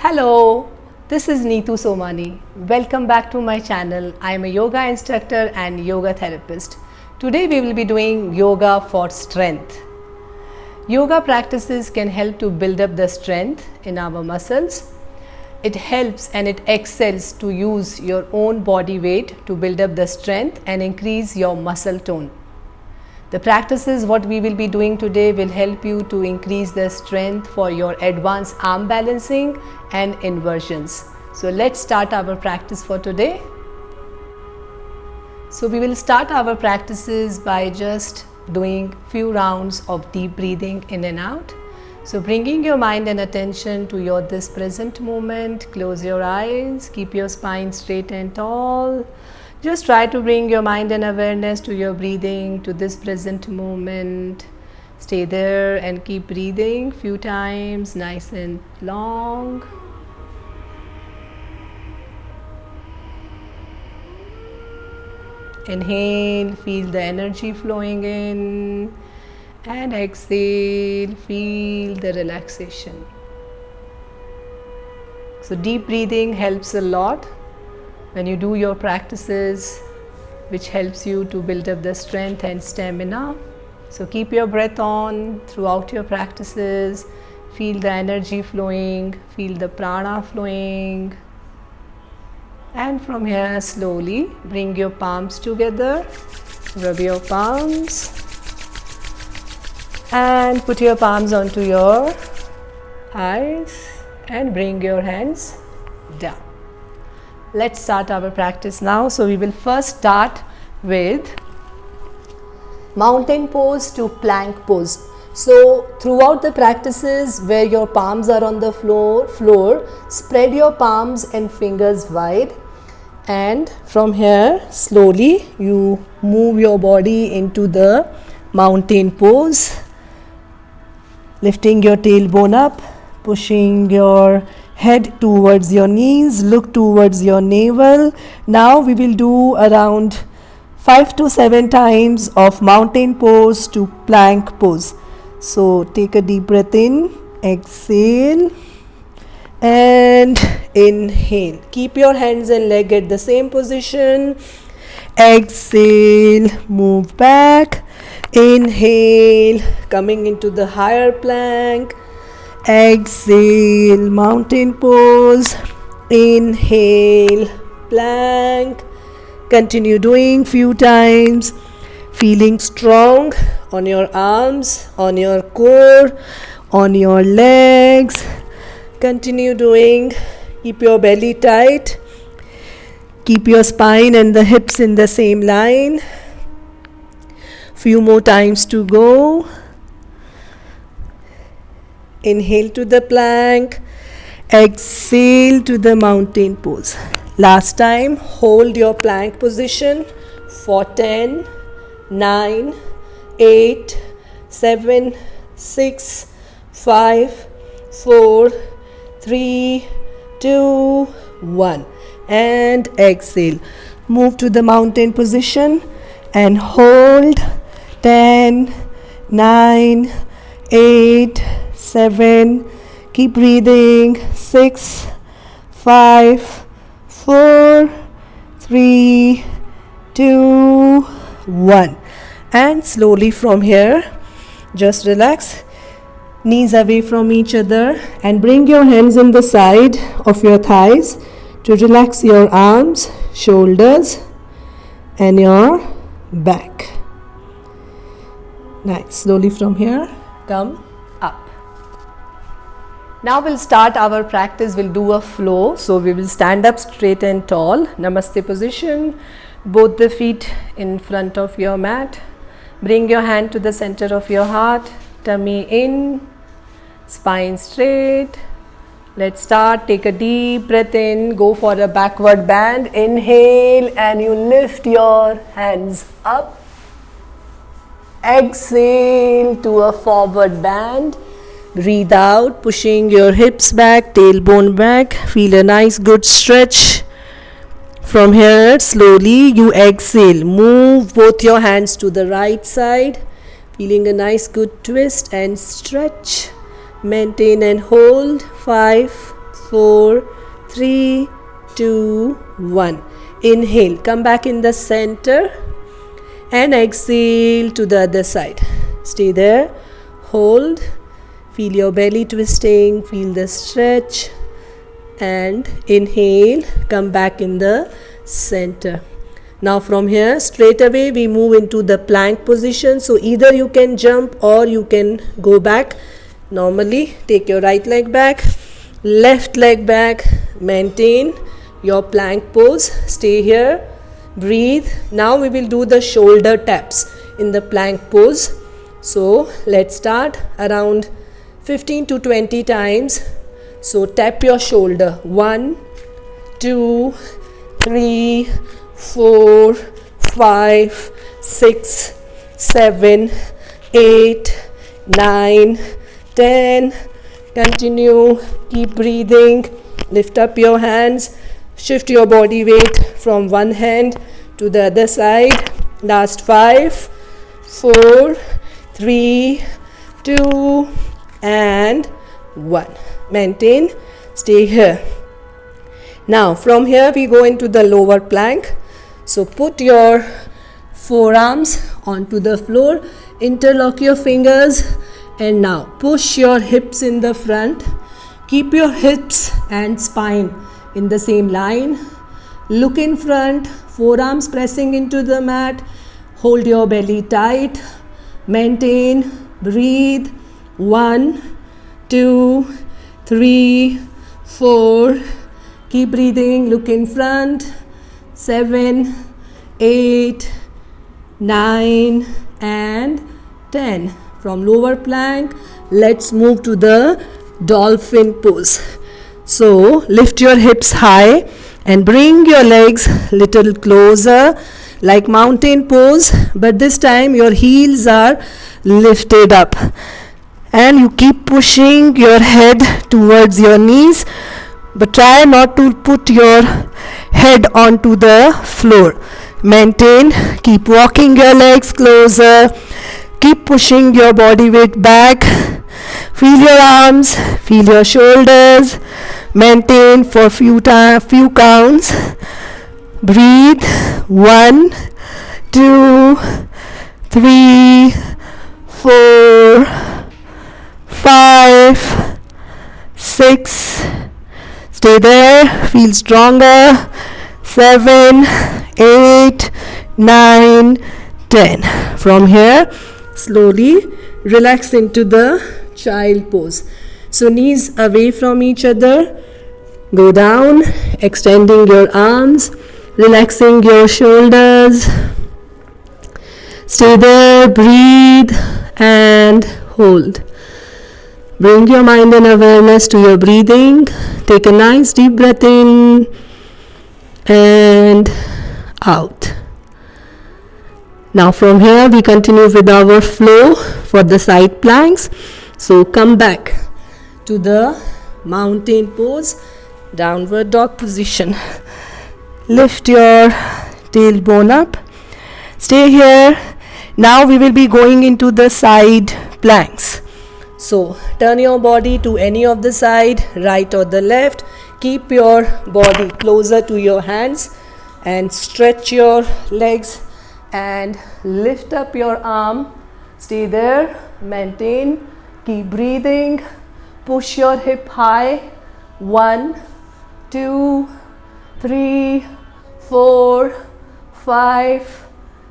Hello, this is Neetu Somani. Welcome back to my channel. I am a yoga instructor and yoga therapist. Today we will be doing yoga for strength. Yoga practices can help to build up the strength in our muscles. It helps and it excels to use your own body weight to build up the strength and increase your muscle tone. The practices what we will be doing today will help you to increase the strength for your advanced arm balancing and inversions. So let's start our practice for today. So we will start our practices by just doing few rounds of deep breathing in and out. So bringing your mind and attention to your this present moment, close your eyes, keep your spine straight and tall. Just try to bring your mind and awareness to your breathing, to this present moment. Stay there and keep breathing few times, nice and long. Inhale, feel the energy flowing in, and exhale, feel the relaxation. So deep breathing helps a lot when you do your practices, which helps you to build up the strength and stamina. So keep your breath on throughout your practices. Feel the energy flowing, feel the prana flowing. And from here, slowly bring your palms together, rub your palms, and put your palms onto your eyes and bring your hands down. Let's start our practice now. So we will first start with mountain pose to plank pose. So throughout the practices where your palms are on the floor, spread your palms and fingers wide, and from here slowly you move your body into the mountain pose, lifting your tailbone up, pushing your head towards your knees, look towards your navel. Now we will do around 5 to 7 times of mountain pose to plank pose. So take a deep breath in, exhale and inhale. Keep your hands and leg at the same position. Exhale, move back. Inhale, coming into the higher plank. Exhale, mountain pose. Inhale, plank. Continue doing few times, feeling strong on your arms, on your core, on your legs. Continue doing. Keep your belly tight. Keep your spine and the hips in the same line. Few more times to go. Inhale to the plank, exhale to the mountain pose. Last time, hold your plank position for 10, 9, 8, 7, 6, 5, 4, 3, 2, 1. And exhale. Move to the mountain position and hold 10, 9, 8, 7, keep breathing, 6, 5, 4, 3, 2, 1. And slowly from here, just relax, knees away from each other and bring your hands in the side of your thighs to relax your arms, shoulders and your back. Nice. Slowly from here, come up. Now we'll start our practice. We'll do a flow. So we will stand up straight and tall. Namaste position. Both the feet in front of your mat. Bring your hand to the center of your heart. Tummy in. Spine straight. Let's start. Take a deep breath in. Go for a backward bend. Inhale and you lift your hands up. Exhale to a forward bend. Breathe out, pushing your hips back, tailbone back. Feel a nice good stretch. From here, slowly you exhale. Move both your hands to the right side. Feeling a nice good twist and stretch. Maintain and hold. 5, 4, 3, 2, 1. Inhale, come back in the center and exhale to the other side. Stay there, hold, feel your belly twisting, feel the stretch, and inhale, come back in the center. Now from here straight away we move into the plank position. So either you can jump or you can go back. Normally take your right leg back, left leg back, maintain your plank pose. Stay here, breathe. Now we will do the shoulder taps in the plank pose. So let's start around 15 to 20 times. So tap your shoulder. 1, 2, 3, 4, 5, 6, 7, 8, 9, 10. Continue, keep breathing. Lift up your hands, shift your body weight from one hand to the other side. Last 5, 4, 3, 2 and 1. Maintain, stay here. Now from here we go into the lower plank. So put your forearms onto the floor, interlock your fingers, and now push your hips in the front. Keep your hips and spine in the same line. Look in front, forearms pressing into the mat. Hold your belly tight. Maintain, breathe. 1, 2, 3, 4. Keep breathing, look in front. 7, 8, 9 and 10. From lower plank, let's move to the dolphin pose. So lift your hips high and bring your legs little closer like mountain pose, but this time your heels are lifted up and you keep pushing your head towards your knees, but try not to put your head onto the floor. Maintain, keep walking your legs closer, keep pushing your body weight back. Feel your arms, feel your shoulders. Maintain for few counts. Breathe. 1, 2, 3, 4, 5, 6. Stay there, feel stronger. 7, 8, 9, 10. From here, slowly relax into the child pose. So knees away from each other. Go down, extending your arms, relaxing your shoulders. Stay there, breathe and hold. Bring your mind and awareness to your breathing. Take a nice deep breath in and out. Now from here we continue with our flow for the side planks. So come back to the mountain pose, downward dog position. Lift your tailbone up. Stay here. Now we will be going into the side planks. So turn your body to any of the side, right or the left. Keep your body closer to your hands and stretch your legs and lift up your arm. Stay there, maintain, keep breathing, push your hip high. 1, 2, 3, 4, 5.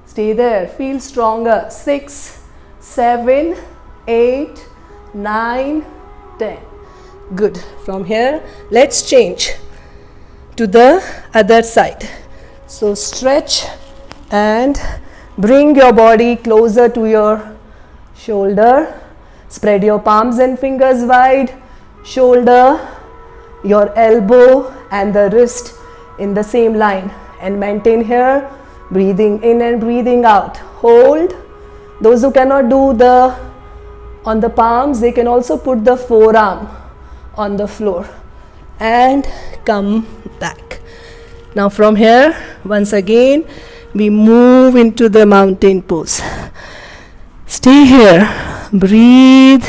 Stay there, feel stronger. 6, 7, 8, 9, 10. Good. From here, let's change to the other side. So stretch and bring your body closer to your shoulder. Spread your palms and fingers wide. Shoulder, your elbow and the wrist in the same line, and maintain here. Breathing in and breathing out. Hold. Those who cannot do the on the palms, they can also put the forearm on the floor and come back. Now from here, once again, we move into the mountain pose. Stay here, breathe,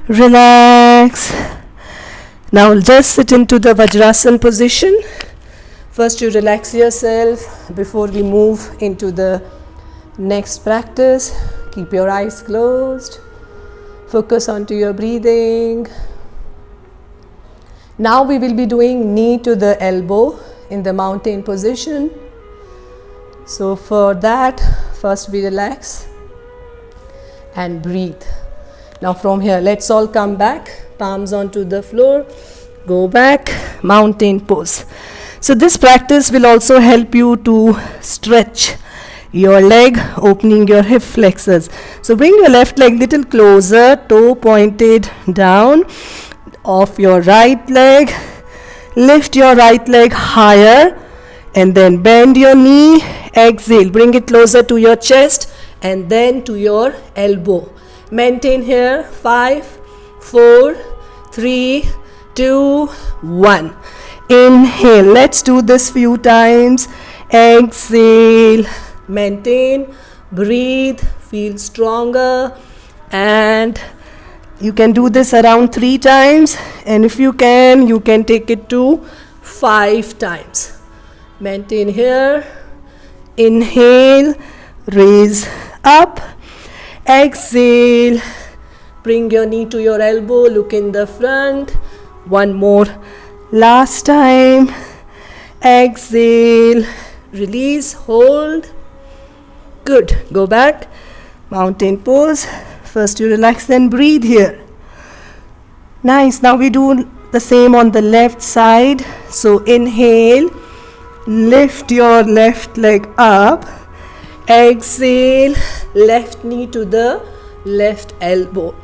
relax, Now just sit into the Vajrasana position. First you relax yourself before we move into the next practice. Keep your eyes closed. Focus onto your breathing. Now we will be doing knee to the elbow in the mountain position. So for that, first we relax and breathe. Now from here, let's all come back, palms onto the floor, go back, mountain pose. So this practice will also help you to stretch your leg, opening your hip flexors. So bring your left leg little closer, toe pointed down of your right leg. Lift your right leg higher and then bend your knee. Exhale, bring it closer to your chest and then to your elbow. Maintain here. 5, 4, 3, 2, 1. Inhale. Let's do this few times. Exhale. Maintain. Breathe. Feel stronger. And you can do this around 3 times. And if you can take it to 5 times. Maintain here. Inhale. Raise up. Exhale. Bring your knee to your elbow. Look in the front. One more. Last time. Exhale. Release. Hold. Good. Go back. Mountain pose. First you relax, then breathe here. Nice. Now we do the same on the left side. So inhale. Lift your left leg up. Exhale, left knee to the left elbow.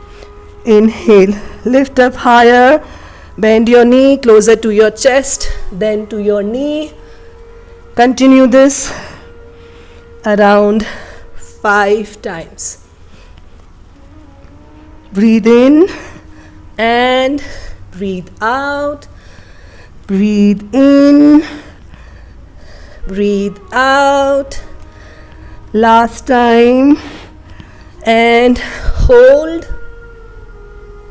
Inhale, lift up higher, bend your knee closer to your chest, then to your knee. Continue this around 5 times. Breathe in and breathe out. Breathe in, breathe out. Last time, and hold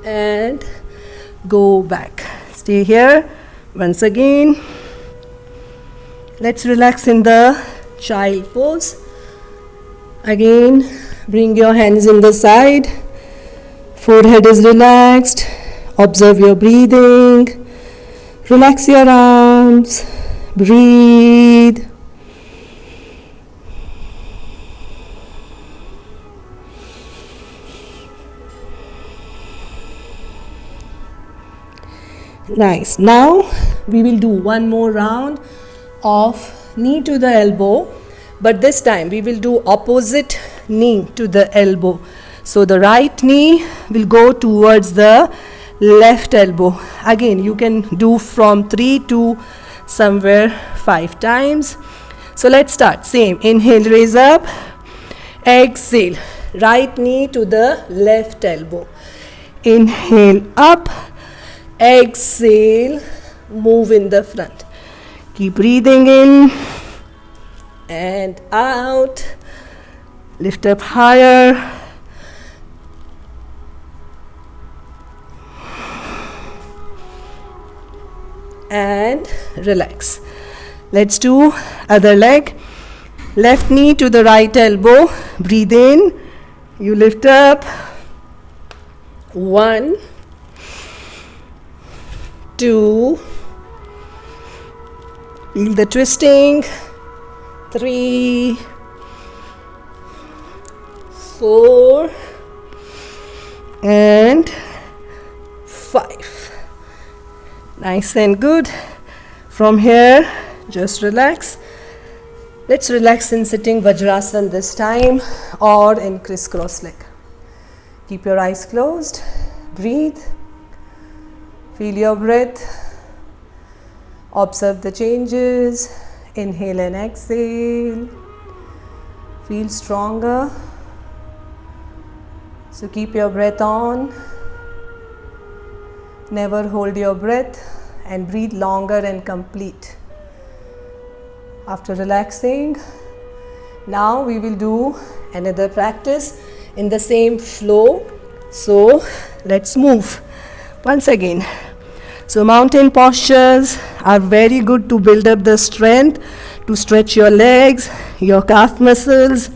and go back. Stay here once again. Let's relax in the child pose. Again, bring your hands in the side. Forehead is relaxed. Observe your breathing. Relax your arms. Breathe. Nice. Now we will do one more round of knee to the elbow, but this time we will do opposite knee to the elbow. So the right knee will go towards the left elbow. Again, you can do from 3 to somewhere 5 times. So let's start. Same. Inhale, raise up. Exhale, right knee to the left elbow. Inhale, up. Exhale, move in the front. Keep breathing in and out. Lift up higher. And relax. Let's do other leg. Left knee to the right elbow. Breathe in. You lift up. 1, 2, feel the twisting. 3, 4, and 5. Nice and good. From here, just relax. Let's relax in sitting Vajrasana this time, or in crisscross leg. Keep your eyes closed. Breathe. Feel your breath. Observe the changes. Inhale and exhale. Feel stronger. So keep your breath on. Never hold your breath and breathe longer and complete. After relaxing, now we will do another practice in the same flow. So let's move once again. So mountain postures are very good to build up the strength, to stretch your legs, your calf muscles,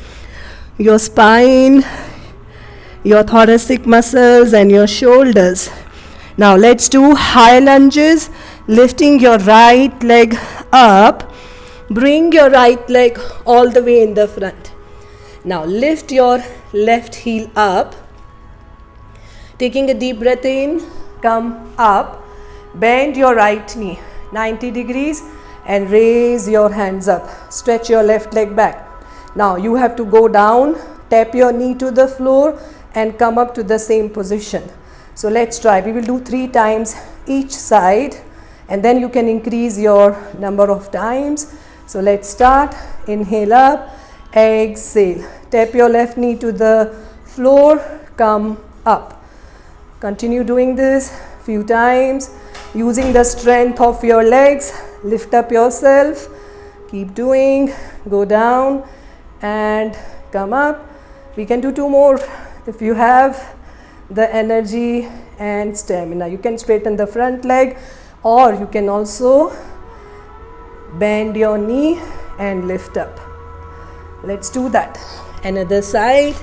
your spine, your thoracic muscles and your shoulders. Now let's do high lunges, lifting your right leg up. Bring your right leg all the way in the front. Now lift your left heel up. Taking a deep breath in, come up. Bend your right knee 90 degrees and raise your hands up. Stretch your left leg back. Now you have to go down, tap your knee to the floor and come up to the same position. So let's try. We will do 3 times each side and then you can increase your number of times. So let's start. Inhale up, exhale. Tap your left knee to the floor, come up. Continue doing this few times using the strength of your legs. Lift up yourself. Keep doing. Go down and come up. We can do 2 more if you have the energy and stamina. You can straighten the front leg or you can also bend your knee and lift up. Let's do that. Another side.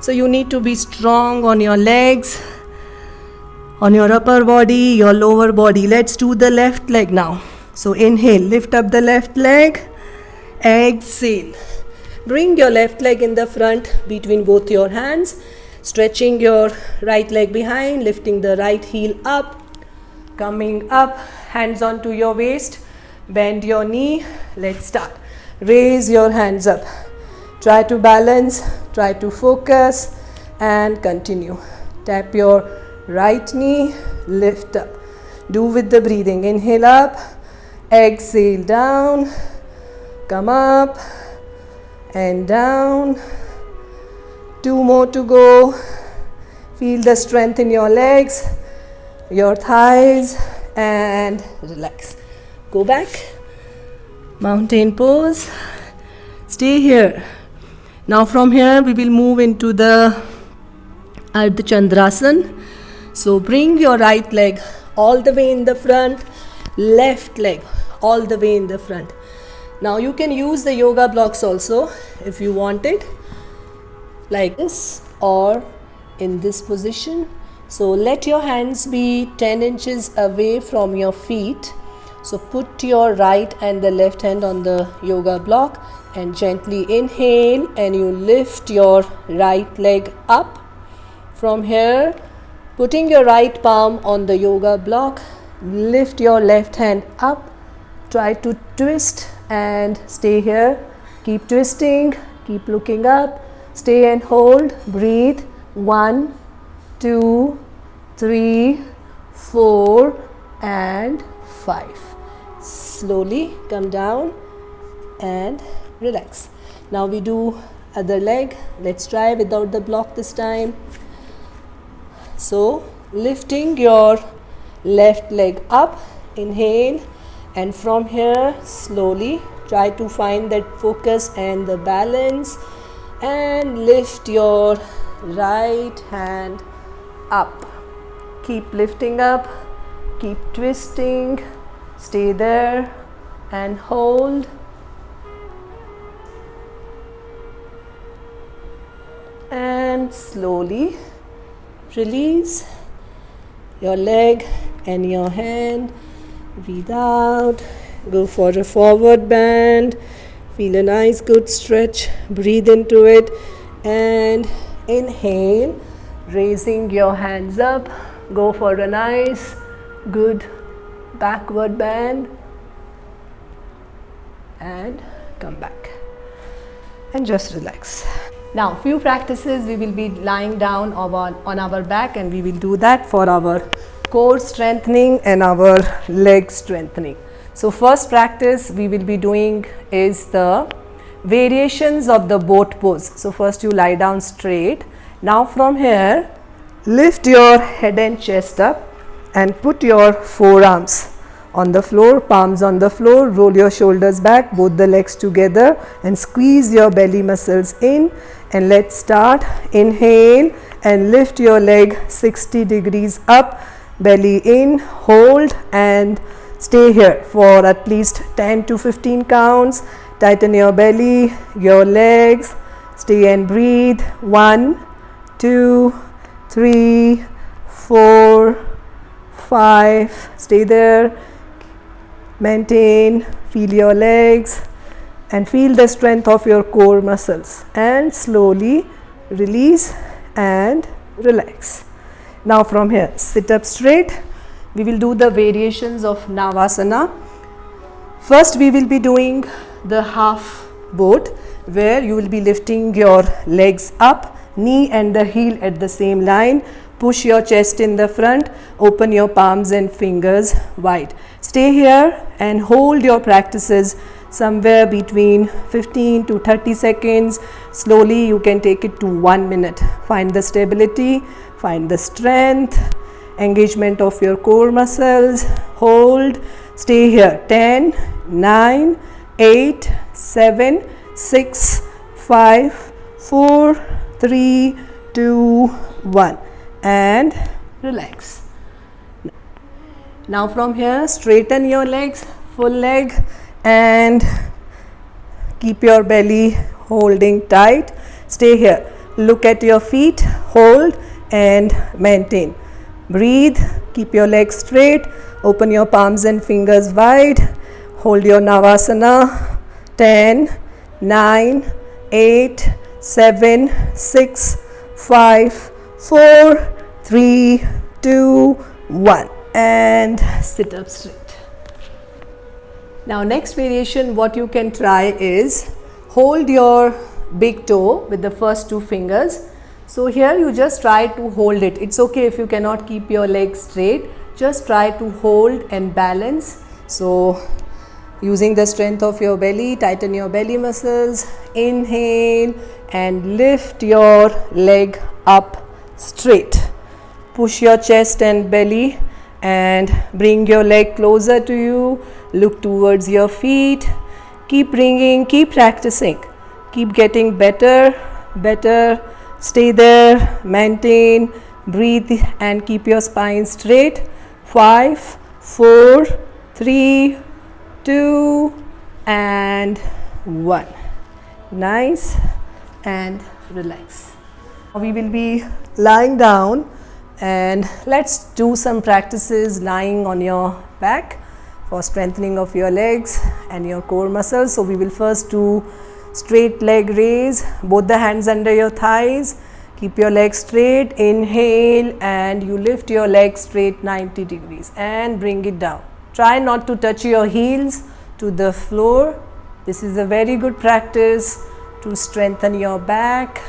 So you need to be strong on your legs, on your upper body, your lower body. Let's do the left leg now. So inhale, lift up the left leg. Exhale. Bring your left leg in the front between both your hands. Stretching your right leg behind, lifting the right heel up. Coming up, hands onto your waist. Bend your knee. Let's start. Raise your hands up. Try to balance, try to focus and continue. Tap your right knee, lift up. Do with the breathing. Inhale up, exhale down, come up and down. 2 more to go. Feel the strength in your legs, your thighs and relax. Go back, mountain pose, stay here. Now from here we will move into the Ardha Chandrasana. So bring your right leg all the way in the front, left leg all the way in the front. Now you can use the yoga blocks also if you want it, like this or in this position. So let your hands be 10 inches away from your feet. So put your right and the left hand on the yoga block and gently inhale and you lift your right leg up. From here, putting your right palm on the yoga block, lift your left hand up. Try to twist and stay here. Keep twisting, keep looking up, stay and hold, breathe. 1, 2, 3, 4 and 5. Slowly come down and relax. Now we do other leg. Let's try without the block this time. So lifting your left leg up, inhale, and from here slowly try to find that focus and the balance and lift your right hand up. Keep lifting up, keep twisting, stay there and hold. And slowly release your leg and your hand. Breathe out. Go for a forward bend. Feel a nice good stretch. Breathe into it and inhale. Raising your hands up. Go for a nice good backward bend and come back and just relax. Now few practices we will be lying down on our back and we will do that for our core strengthening and our leg strengthening. So first practice we will be doing is the variations of the boat pose. So first you lie down straight. Now from here lift your head and chest up and put your forearms on the floor, palms on the floor, roll your shoulders back, both the legs together and squeeze your belly muscles in. And let's start. Inhale and lift your leg 60 degrees up. belly in, hold and stay here for at least 10 to 15 counts. Tighten your belly, your legs, stay and breathe. 1, 2, 3, 4, 5, stay there, maintain, feel your legs and feel the strength of your core muscles, and slowly release and relax. Now from here, sit up straight. We will do the variations of Navasana. First we will be doing the half boat, where you will be lifting your legs up, knee and the heel at the same line. Push your chest in the front, open your palms and fingers wide. Stay here and hold your practices somewhere between 15 to 30 seconds. Slowly you can take it to 1 minute. Find the stability, find the strength, engagement of your core muscles. Hold, stay here. 10, 9, 8, 7, 6, 5, 4, 3, 2, 1 and relax. Now from here, straighten your legs, full leg, and keep your belly holding tight. Stay here. Look at your feet, hold and maintain. Breathe, keep your legs straight, open your palms and fingers wide. Hold your Navasana. 10, 9, 8, 7, 6, 5, 4, 3, 2, 1 and sit up straight. Now next variation, what you can try is hold your big toe with the first 2 fingers. So here you just try to hold it. It's okay if you cannot keep your legs straight, just try to hold and balance. So using the strength of your belly, tighten your belly muscles, inhale and lift your leg up straight. Push your chest and belly and bring your leg closer to you. Look towards your feet. Keep bringing, keep practicing, keep getting better, better. Stay there, maintain, breathe and keep your spine straight. 5, 4, 3, 2 and 1. Nice, and relax. We will be lying down and let's do some practices lying on your back for strengthening of your legs and your core muscles. So we will first do straight leg raise, both the hands under your thighs. Keep your legs straight, inhale and you lift your legs straight 90 degrees and bring it down. Try not to touch your heels to the floor. This is a very good practice to strengthen your back,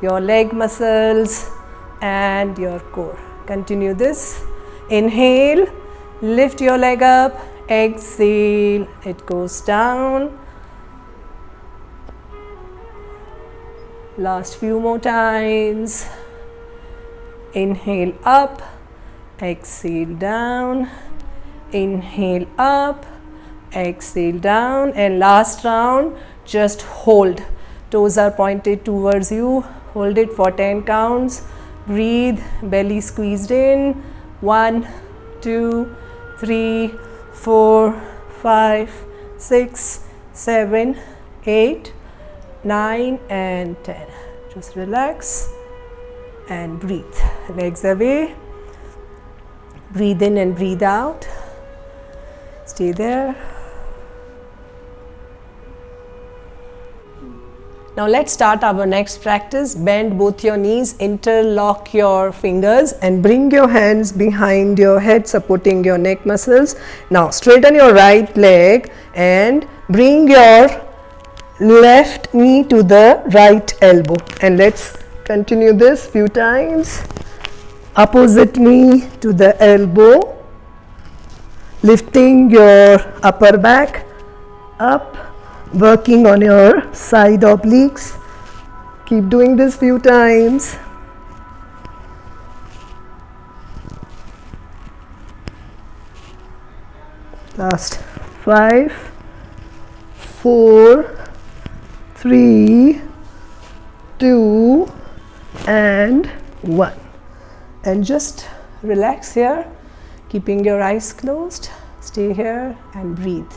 your leg muscles and your core. Continue this. Inhale, lift your leg up, exhale, it goes down. Last few more times. Inhale up, exhale down, inhale up, exhale down, and last round just hold. Toes are pointed towards you. Hold it for 10 counts. Breathe, belly squeezed in. 1, 2, 3, 4, 5, 6, 7, 8, 9 and 10. Just relax and breathe. Legs away. Breathe in and breathe out. Stay there. Now let's start our next practice. Bend both your knees, interlock your fingers and bring your hands behind your head, supporting your neck muscles. Now straighten your right leg and bring your left knee to the right elbow, and let's continue this few times. Opposite knee to the elbow, lifting your upper back up, working on your side obliques. Keep doing this few times. Last 5, 4, 3, 2 and 1, and just relax here, keeping your eyes closed. Stay here and breathe.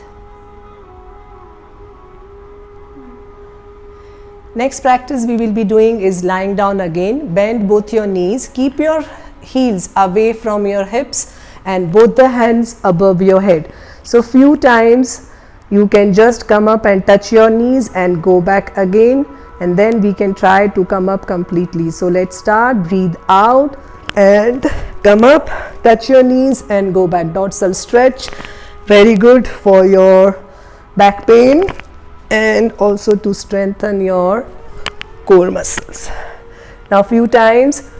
Next practice we will be doing is lying down again. Bend both your knees. Keep your heels away from your hips and both the hands above your head. So few times you can just come up and touch your knees and go back again, and then we can try to come up completely. So let's start. Breathe out and come up, touch your knees and go back. Dorsal stretch, very good for your back pain and also to strengthen your core muscles. Now few times,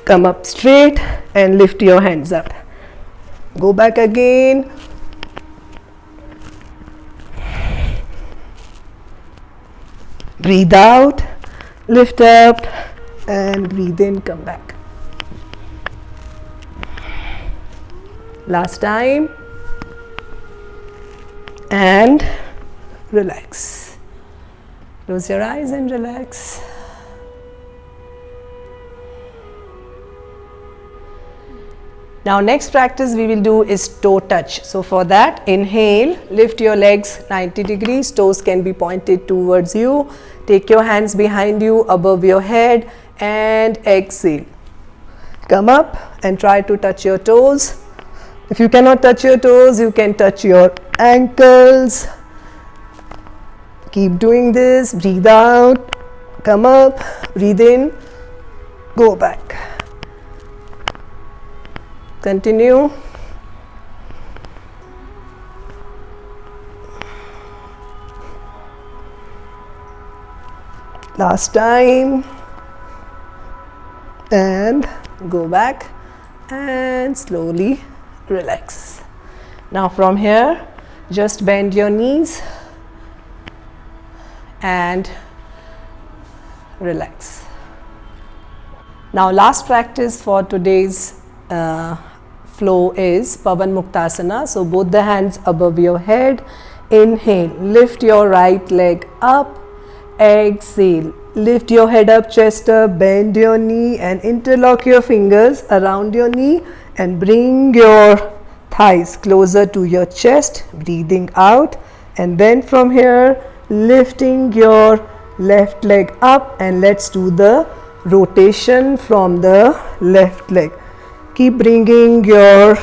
come up straight and lift your hands up. Go back again. Breathe out, lift up and breathe in, come back. Last time. And relax. Close your eyes and relax. Now next practice we will do is toe touch. So for that, inhale, lift your legs 90 degrees, toes can be pointed towards you. Take your hands behind you above your head and exhale. Come up and try to touch your toes. If you cannot touch your toes, you can touch your ankles. Keep doing this. Breathe out, come up, breathe in, go back. Continue. Last time. And go back and slowly relax. Now from here, just bend your knees and relax. Now last practice for today's flow is Pavan Muktasana. So both the hands above your head. Inhale, lift your right leg up. Exhale, lift your head up, chest up, bend your knee and interlock your fingers around your knee and bring your thighs closer to your chest. Breathing out, and then from here lifting your left leg up, and let's do the rotation from the left leg. Keep bringing your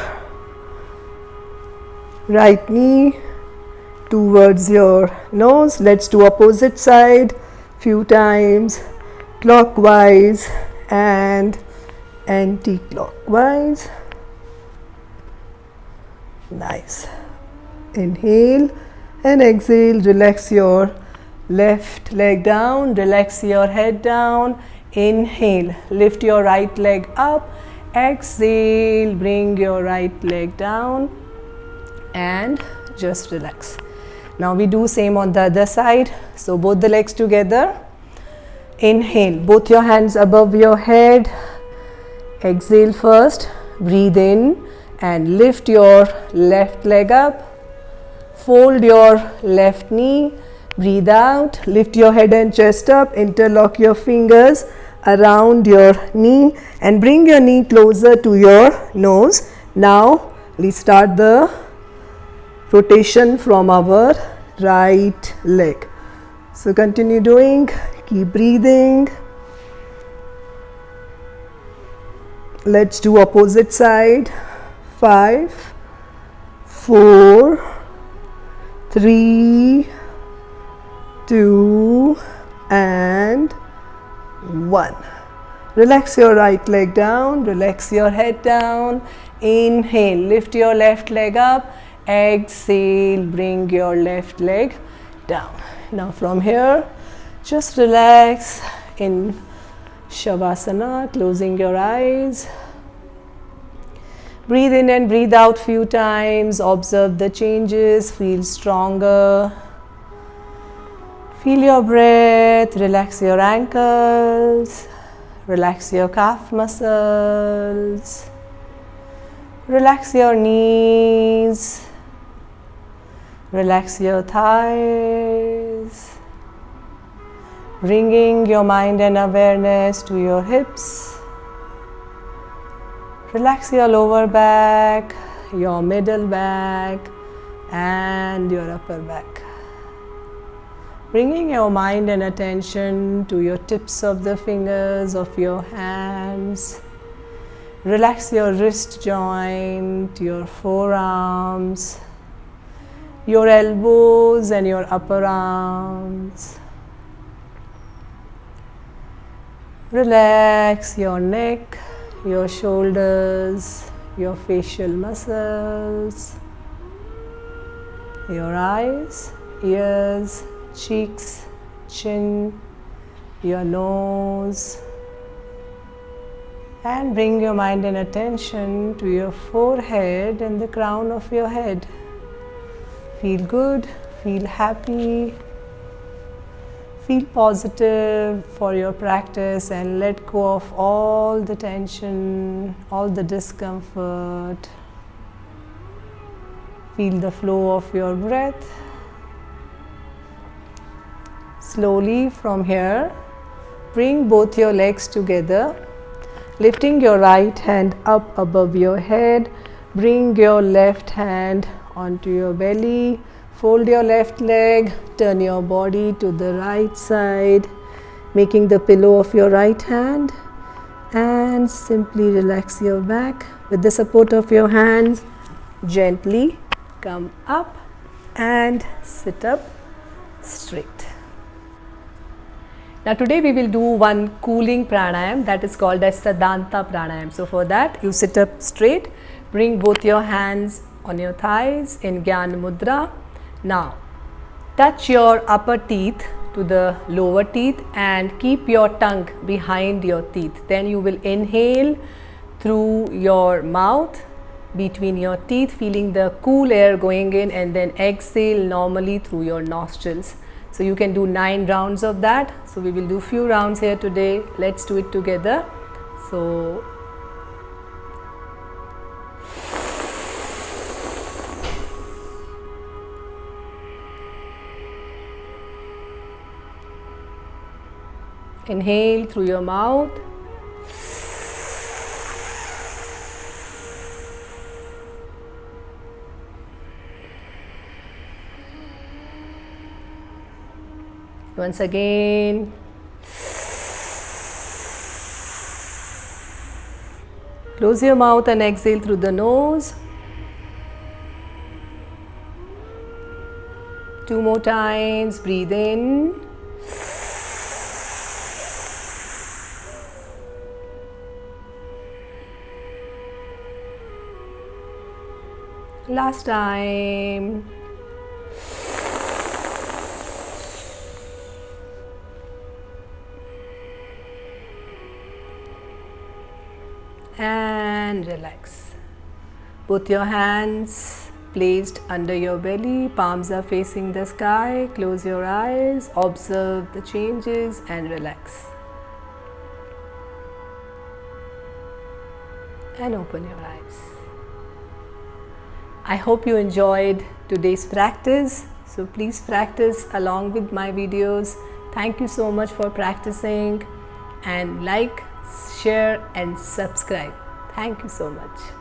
right knee towards your nose. Let's do opposite side few times, clockwise and anti-clockwise. Nice. Inhale and exhale. Relax your left leg down, relax your head down. Inhale, lift your right leg up. Exhale, bring your right leg down and just relax. Now we do same on the other side. So both the legs together. Inhale, both your hands above your head. Exhale first, breathe in and lift your left leg up. Fold your left knee, breathe out, lift your head and chest up, interlock your fingers around your knee and bring your knee closer to your nose. Now let's start the rotation from our right leg. So continue doing, keep breathing. Let's do opposite side. 5, 4, 3, 2 and 1. Relax your right leg down, relax your head down. Inhale, lift your left leg up. Exhale, bring your left leg down. Now from here, just relax in Shavasana, closing your eyes. Breathe in and breathe out few times. Observe the changes, feel stronger. Feel your breath, relax your ankles, relax your calf muscles, relax your knees, relax your thighs, bringing your mind and awareness to your hips, Relax your lower back, your middle back, and your upper back. Bringing your mind and attention to your tips of the fingers of your hands. Relax your wrist joint, your forearms, your elbows and your upper arms. Relax your neck, your shoulders, your facial muscles, your eyes, ears, cheeks, chin, your nose, and bring your mind and attention to your forehead and the crown of your head. Feel good, feel happy, feel positive for your practice and let go of all the tension, all the discomfort. Feel the flow of your breath. Slowly from here, bring both your legs together, lifting your right hand up above your head. Bring your left hand onto your belly. Fold your left leg, turn your body to the right side, making the pillow of your right hand, and simply relax your back. With the support of your hands, gently come up and sit up straight. Now today we will do one cooling pranayam that is called as Sadanta pranayam. So for that you sit up straight, bring both your hands on your thighs in Gyan Mudra. Now touch your upper teeth to the lower teeth and keep your tongue behind your teeth. Then you will inhale through your mouth between your teeth, feeling the cool air going in, and then exhale normally through your nostrils. So you can do 9 rounds of that. So we will do few rounds here today. Let's do it together. So inhale through your mouth. Once again. Close your mouth and exhale through the nose. 2 more times. Breathe in. Last time. And relax. Both your hands placed under your belly, palms are facing the sky. Close your eyes, observe the changes and relax. And open your eyes. I hope you enjoyed today's practice. So please practice along with my videos. Thank you so much for practicing, and like, share and subscribe. Thank you so much.